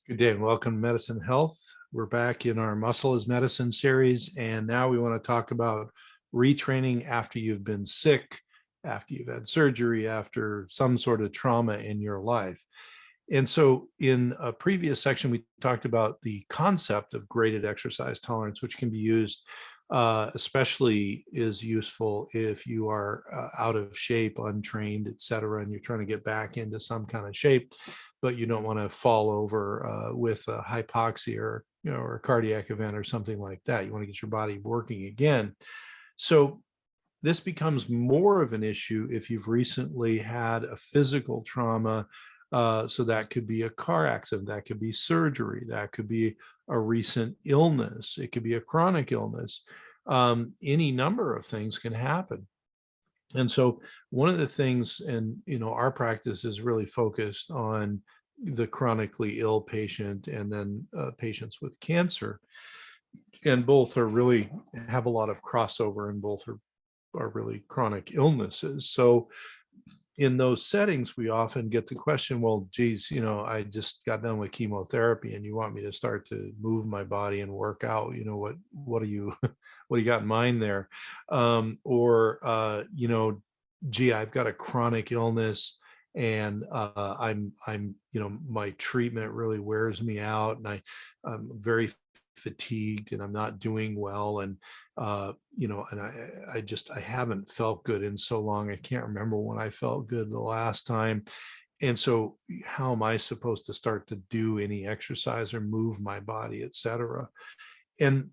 Good day and welcome to Medicine Health. We're back in our Muscle is Medicine series, and now we want to talk about retraining after you've been sick, after you've had surgery, after some sort of trauma in your life. And so in a previous section, we talked about the concept of graded exercise tolerance, which can be used, especially is useful if you are out of shape, untrained, et cetera, and you're trying to get back into some kind of shape, but you don't want to fall over with a hypoxia or a cardiac event or something like that. You want to get your body working again. So this becomes more of an issue if you've recently had a physical trauma. So that could be a car accident, that could be surgery, that could be a recent illness, it could be a chronic illness. Any number of things can happen. And so one of the things, and our practice is really focused on the chronically ill patient and then patients with cancer. And both are really have a lot of crossover, and both are really chronic illnesses. So in those settings, we often get the question, well, geez, I just got done with chemotherapy and you want me to start to move my body and work out, what do you what do you got in mind there? Gee, I've got a chronic illness and I'm my treatment really wears me out, and I'm very fatigued and I'm not doing well, and and I haven't felt good in so long. I can't remember when I felt good the last time. And so how am I supposed to start to do any exercise or move my body, etc.? And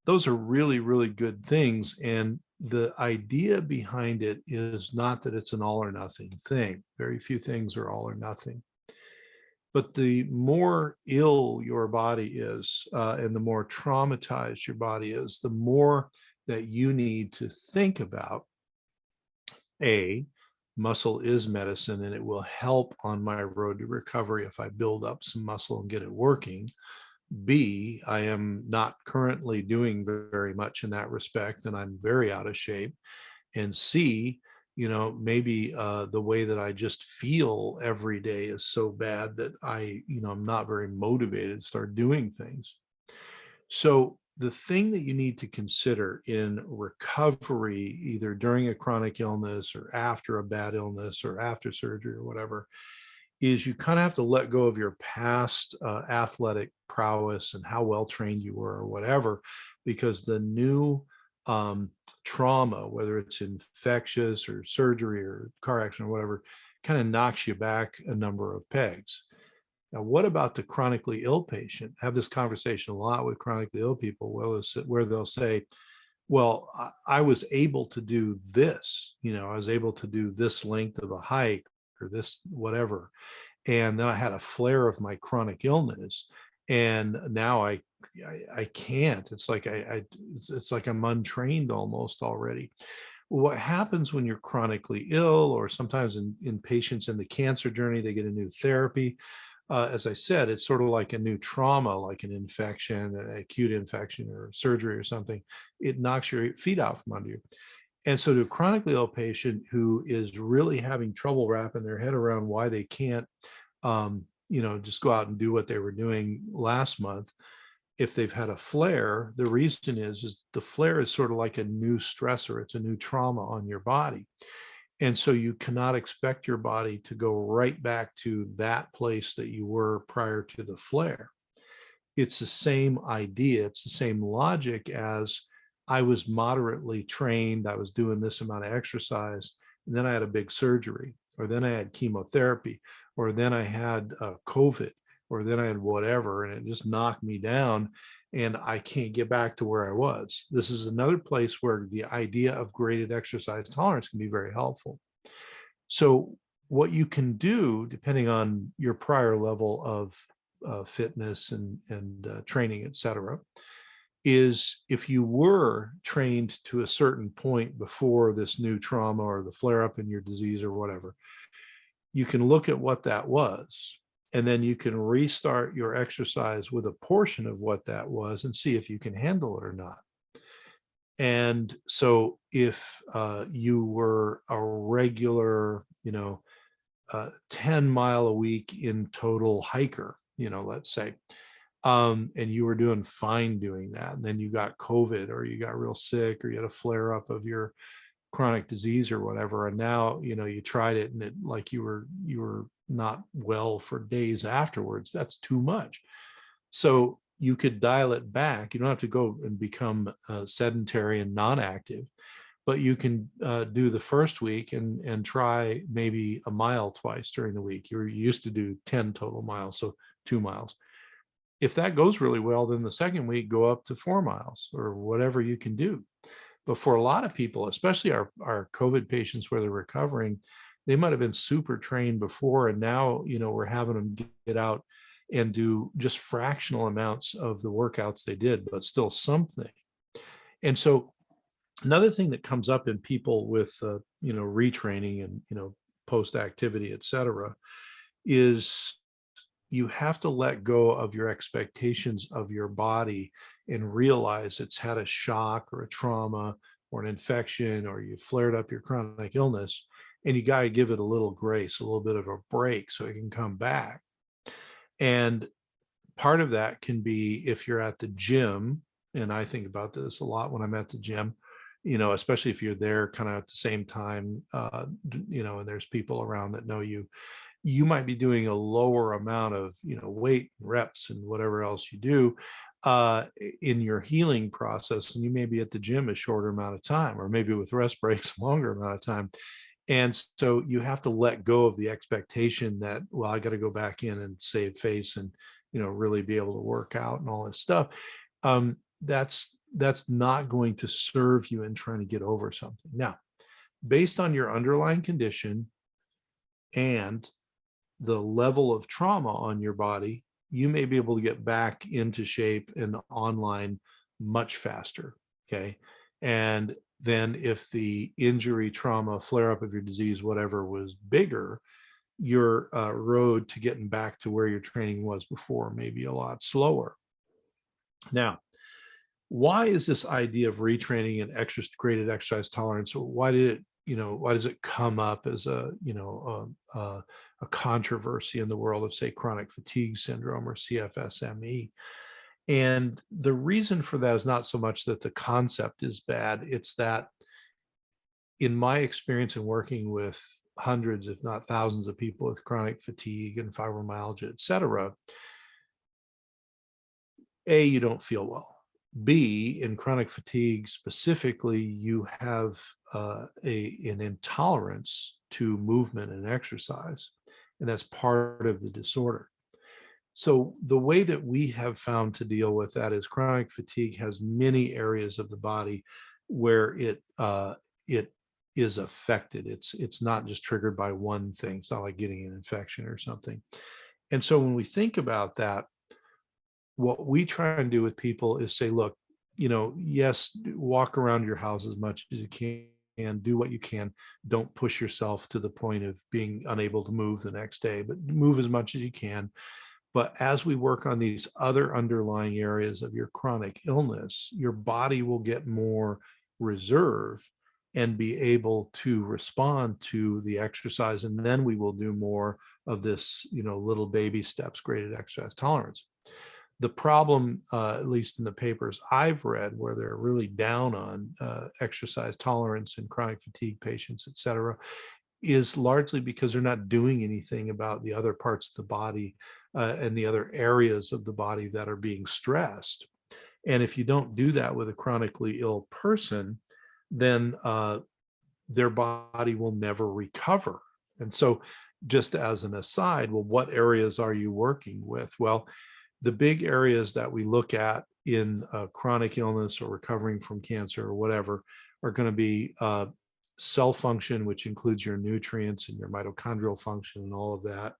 those are really, really good things. And the idea behind it is not that it's an all or nothing thing. Very few things are all or nothing. But the more ill your body is, and the more traumatized your body is, the more that you need to think about, muscle is medicine, and it will help on my road to recovery if I build up some muscle and get it working. B, I am not currently doing very much in that respect, and I'm very out of shape. And C, maybe the way that I just feel every day is so bad that I'm not very motivated to start doing things. So the thing that you need to consider in recovery, either during a chronic illness or after a bad illness or after surgery or whatever, is you kind of have to let go of your past athletic prowess and how well trained you were or whatever, because the new trauma, whether it's infectious or surgery or car accident or whatever, kind of knocks you back a number of pegs. Now, what about the chronically ill patient? I have this conversation a lot with chronically ill people where they'll say, well, I was able to do this, I was able to do this length of a hike or this whatever. And then I had a flare of my chronic illness. And now I can't. It's like it's like I'm untrained almost already. What happens when you're chronically ill, or sometimes in patients in the cancer journey, they get a new therapy. As I said, it's sort of like a new trauma, like an infection, an acute infection or surgery or something. It knocks your feet out from under you. And so to a chronically ill patient who is really having trouble wrapping their head around why they can't, just go out and do what they were doing last month, if they've had a flare, the reason is the flare is sort of like a new stressor. It's a new trauma on your body. And so you cannot expect your body to go right back to that place that you were prior to the flare. It's the same idea. It's the same logic as I was moderately trained. I was doing this amount of exercise, and then I had a big surgery, or then I had chemotherapy, or then I had COVID, or then I had whatever, and it just knocked me down, and I can't get back to where I was. This is another place where the idea of graded exercise tolerance can be very helpful. So what you can do, depending on your prior level of fitness and training, et cetera, is if you were trained to a certain point before this new trauma or the flare up in your disease or whatever, you can look at what that was, and then you can restart your exercise with a portion of what that was and see if you can handle it or not. And so if you were a regular, 10 mile a week in total hiker, let's say, and you were doing fine doing that, and then you got COVID, or you got real sick, or you had a flare up of your chronic disease or whatever, and now you tried it, and it, like, you were not well for days afterwards. That's too much. So you could dial it back. You don't have to go and become sedentary and non-active, but you can do the first week and try maybe a mile twice during the week. You used to do 10 total miles, so 2 miles. If that goes really well, then the second week go up to 4 miles or whatever you can do. But for a lot of people, especially our COVID patients where they're recovering, they might have been super trained before, and now we're having them get out and do just fractional amounts of the workouts they did, but still something. And so another thing that comes up in people with retraining and post activity, et cetera, is you have to let go of your expectations of your body and realize it's had a shock or a trauma or an infection, or you flared up your chronic illness, and you got to give it a little grace, a little bit of a break so it can come back. And part of that can be if you're at the gym, and I think about this a lot when I'm at the gym, especially if you're there kind of at the same time, and there's people around that know you might be doing a lower amount of weight, reps, and whatever else you do in your healing process, and you may be at the gym a shorter amount of time, or maybe with rest breaks a longer amount of time. And so you have to let go of the expectation that, well, I got to go back in and save face and really be able to work out and all this stuff. That's not going to serve you in trying to get over something. Now, based on your underlying condition and the level of trauma on your body, you may be able to get back into shape and online much faster. Okay. And then if the injury, trauma, flare up of your disease, whatever, was bigger, your road to getting back to where your training was before may be a lot slower. Now, why is this idea of retraining and graded exercise tolerance? Why does it come up as a controversy in the world of, say, chronic fatigue syndrome or CFSME? And the reason for that is not so much that the concept is bad. It's that in my experience in working with hundreds, if not thousands of people with chronic fatigue and fibromyalgia, et cetera, A, you don't feel well. B, in chronic fatigue specifically, you have an intolerance to movement and exercise, and that's part of the disorder. So the way that we have found to deal with that is chronic fatigue has many areas of the body where it is affected. It's not just triggered by one thing. It's not like getting an infection or something. And so when we think about that, what we try and do with people is say, look, yes, walk around your house as much as you can, do what you can. Don't push yourself to the point of being unable to move the next day, but move as much as you can. But as we work on these other underlying areas of your chronic illness, your body will get more reserve and be able to respond to the exercise. And then we will do more of this, little baby steps, graded exercise tolerance. The problem, at least in the papers I've read, where they're really down on exercise tolerance in chronic fatigue patients, et cetera, is largely because they're not doing anything about the other parts of the body and the other areas of the body that are being stressed. And if you don't do that with a chronically ill person, then their body will never recover. And so, just as an aside, well, what areas are you working with? Well, the big areas that we look at in chronic illness or recovering from cancer or whatever are going to be cell function, which includes your nutrients and your mitochondrial function and all of that,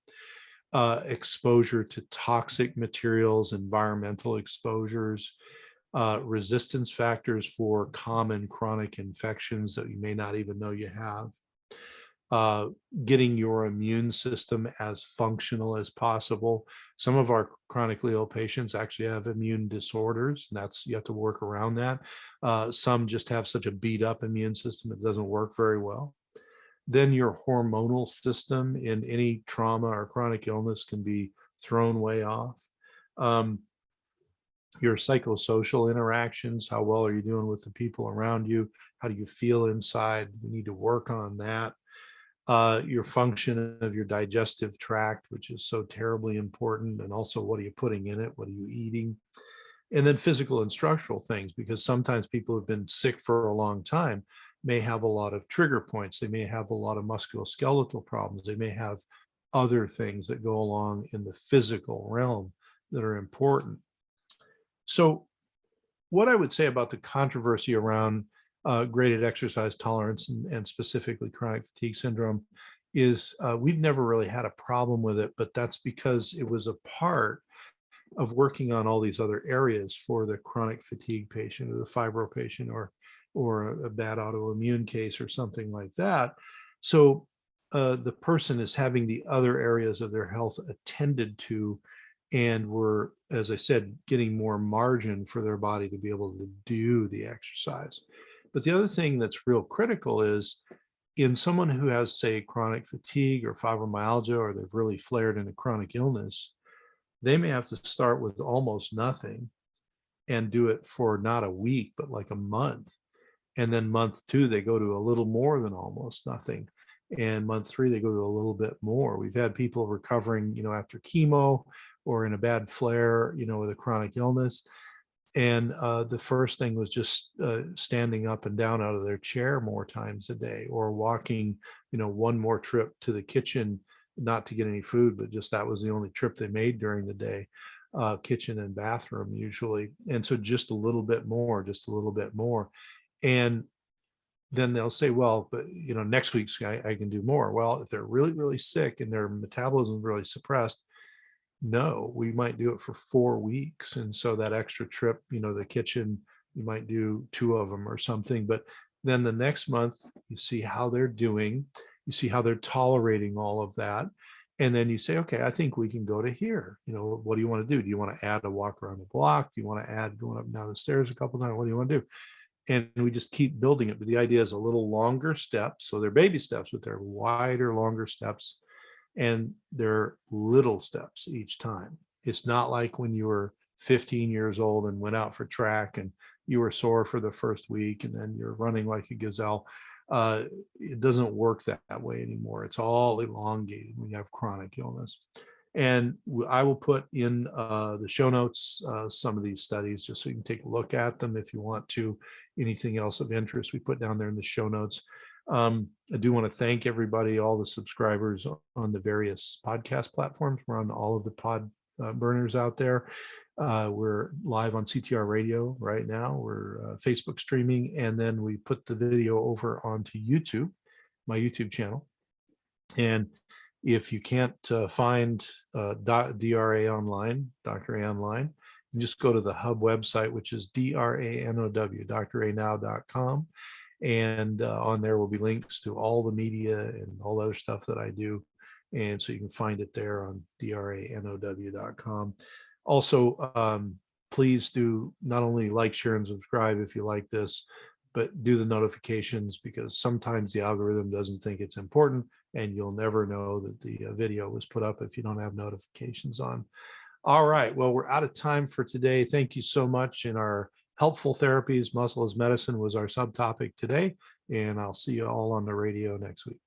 exposure to toxic materials, environmental exposures, resistance factors for common chronic infections that you may not even know you have, getting your immune system as functional as possible. Some of our chronically ill patients actually have immune disorders, and you have to work around that. Some just have such a beat up immune system, it doesn't work very well. Then your hormonal system in any trauma or chronic illness can be thrown way off. Um, your psychosocial interactions, how well are you doing with the people around you? How do you feel inside? We need to work on that. Your function of your digestive tract, which is so terribly important, and also what are you putting in it? What are you eating? And then physical and structural things, because sometimes people who've been sick for a long time may have a lot of trigger points. They may have a lot of musculoskeletal problems. They may have other things that go along in the physical realm that are important. So what I would say about the controversy around graded exercise tolerance and specifically chronic fatigue syndrome is we've never really had a problem with it, but that's because it was a part of working on all these other areas for the chronic fatigue patient or the fibro patient or a bad autoimmune case or something like that. So the person is having the other areas of their health attended to, and we're, as I said, getting more margin for their body to be able to do the exercise. But the other thing that's real critical is in someone who has, say, chronic fatigue or fibromyalgia, or they've really flared into chronic illness, they may have to start with almost nothing and do it for not a week, but like a month. And then month 2, they go to a little more than almost nothing. And month 3, they go to a little bit more. We've had people recovering, after chemo or in a bad flare, with a chronic illness. And the first thing was just standing up and down out of their chair more times a day, or walking, one more trip to the kitchen, not to get any food, but just that was the only trip they made during the day, kitchen and bathroom usually. And so just a little bit more, just a little bit more. And then they'll say, well, but next week I can do more. Well, if they're really, really sick and their metabolism is really suppressed, no, we might do it for 4 weeks. And so that extra trip, the kitchen, you might do 2 of them or something. But then the next month, you see how they're doing, you see how they're tolerating all of that. And then you say, okay, I think we can go to here. What do you want to do? Do you want to add a walk around the block? Do you want to add going up and down the stairs a couple of times? What do you want to do? And we just keep building it. But the idea is a little longer steps. So they're baby steps, but they're wider, longer steps. And they're little steps each time. It's not like when you were 15 years old and went out for track and you were sore for the first week and then you're running like a gazelle. It doesn't work that way anymore. It's all elongated when you have chronic illness. And I will put in the show notes some of these studies just so you can take a look at them if you want to. Anything else of interest we put down there in the show notes. I do want to thank everybody, all the subscribers on the various podcast platforms. We're on all of the pod burners out there. We're live on CTR Radio right now. We're Facebook streaming, and then we put the video over onto YouTube, my YouTube channel. And if you can't find DRA online, Dr. A online, you just go to the hub website, which is DRANOW, dranow.com. And on there will be links to all the media and all the other stuff that I do. And so you can find it there on dranow.com. Also, please do not only like, share, and subscribe if you like this, but do the notifications, because sometimes the algorithm doesn't think it's important, and you'll never know that the video was put up if you don't have notifications on. All right, well, we're out of time for today. Thank you so much. In our helpful therapies, muscle as medicine was our subtopic today, and I'll see you all on the radio next week.